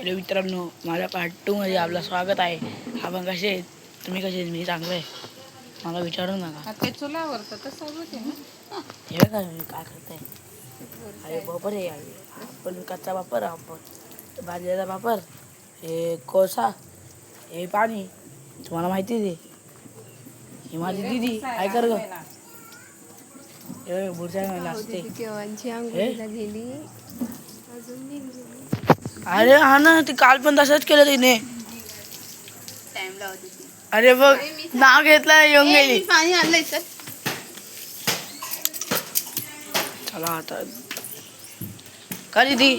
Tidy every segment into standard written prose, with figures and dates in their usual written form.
Hello मित्रांनो, माझ्या part 2 मध्ये आपलं स्वागत आहे. आपण कसे आहेत? तुम्ही कसे आहेत? मी चांगलं आहे, मला विचारू नका. ते चुलावर तर सोबत आहे ना. हे बघा मी काय करताय. अरे बापर आहे, आपण कच्चा वापर, आपण भाजलेला वापर, हे कोळसा, हे पाणी. तुम्हाला माहिती आहे ही माझी दिदी काय कर ग. बुरजा असते. अरे हा ना, ती काल पण तसंच केलं तिने. अरे बघ, नाव घेतलं येऊन गेली. पाणी आणलंय तर चला आता का दिदी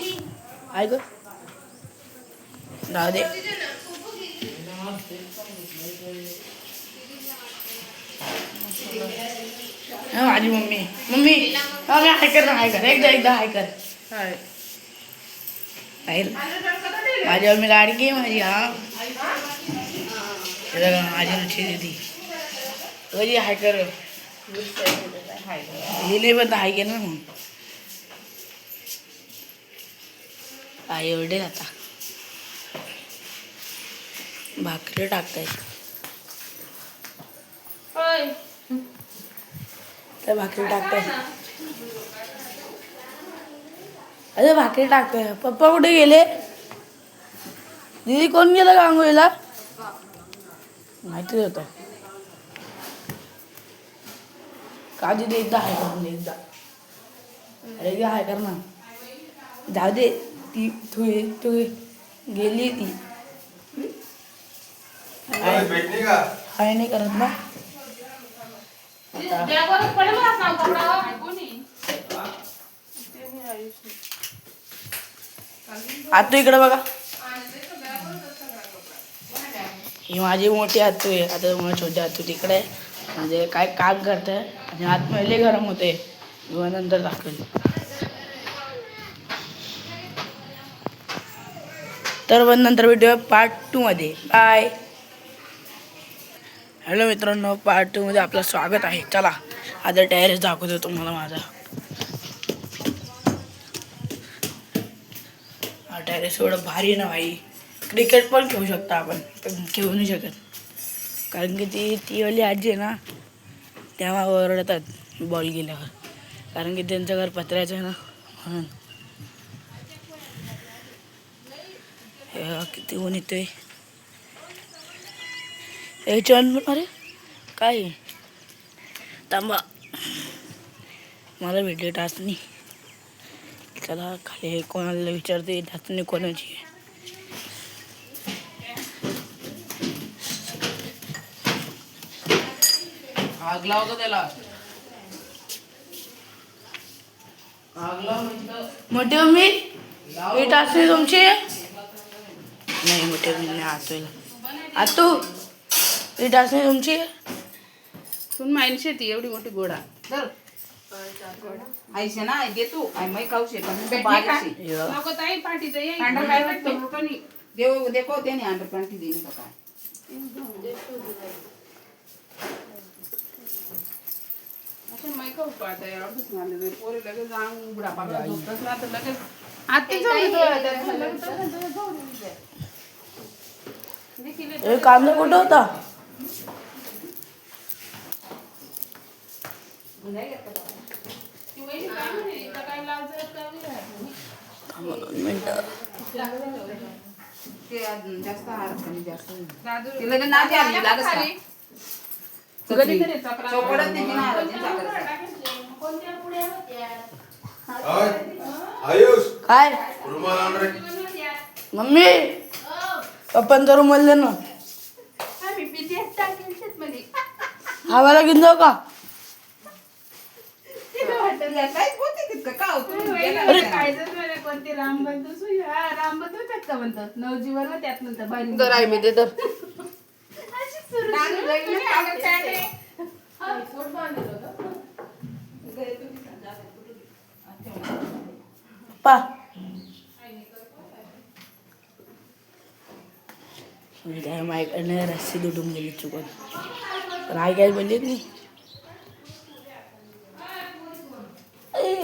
ऐक राहू दे. माझी मम्मी मम्मी हाय कर ना, हाय कर, एकदा हाय कर. माझी मम्मी लाडकी माझी. हा माझी नक्षी दिदी कधी हाय कर. हिने पण हाय केलं ना मग काय एवढे आता भाकरी टाकतायत. तर भाकरी टाकताय. अरे भाकरी टाकताय. पप्पा कुठे गेले? दीदी कोण गेलं का आंघोळीला? माहितीच होतं का. दीदी एकदा हाय कर, एकदा अरे एकदा हाय कर ना. जाऊ दे, ती तू गेली ती हाय नाही करत ना. आता इकडे बघा, ही माझी मोठी आतू आहे. आता मला छोटी आतू तिकडे म्हणजे काय काम करत आहे आणि आत पहिले गरम होते. नंतर दाखवेल. तर पण नंतर व्हिडिओ पार्ट 2 मध्ये. बाय. हॅलो मित्रांनो, पार्ट 2 मध्ये आपलं स्वागत आहे. चला आता टेरेस दाखवतो तुम्हाला माझा. हा टेरेस एवढं भारी आहे ना भाई. क्रिकेट पण खेळू शकता आपण, पण खेळू नाही शकत कारण की ती वाली आजी आहे ना, तेव्हा ओरडतात बॉल गेल्यावर, कारण की त्यांचं घर पत्र्याचं आहे ना म्हणून. किती ऊन येतोय. अरे काय थांबा, मला भेटले टाचणी. चला खाली कोणाला विचारते टाचणी कोणाची. आग लावतो त्याला. मोठी मम्मी ही टाचणी तुमची? नाही मोठी मम्मी आतू ही टाचणी तुमची? तू माहिती शेती एवढी मोठी गोडा आईशे ना दे तू आई मै खाऊशे पण बारीकशी नको ताई पार्टीचं ये अंडर काय वाटतं पण देव देखो त्याने अंडर पार्टी देणे का काय. असं मै खाऊ पाहता यार बस मला पोरे लगेच जाऊन बुडा पागल झोपतच ना तर लगेच आत्ती जाऊ. कांदा कुठं होता? जास्त जास्त लगेच नादी आली लागत काय मम्मी पप्पांचा रुमाल दे ना. हवाला घेऊन जाऊ का? कोणते रामबंधू का म्हणतात नवजीवन त्यात नंतर मी दे तर पा माझ्याकडनं रस्सी दुडून गेली चुकून, पण आई काय बोलली नाही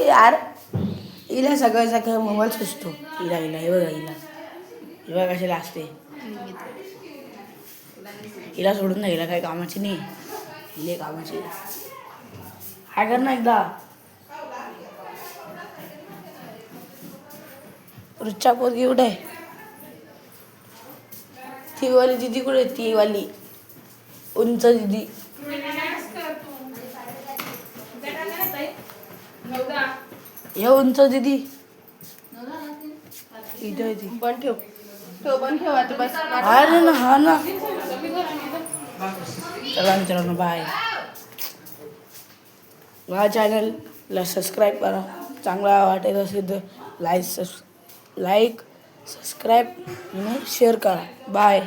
यार. हिला सगळं मोबाईल सुचतो. हिला हे बघा, हिला कशाला असते हिला सोडून नाही हिला काही कामाची नाही हिले कामाची हाय कर ना एकदा रुच्चा पोरगी कुठे आहे ती वाली दिदी कुठे आहे ती वाली उंच दिदी ये उंच दिदी इथं आहे ती पण ठेव पण ठेव आता बस अरे ना हा ना चला मित्रांनो बाय माझ्या चॅनलला सबस्क्राईब करा चांगला वाटत असेल तर लाईक सबस्क्राईब आणि शेअर करा बाय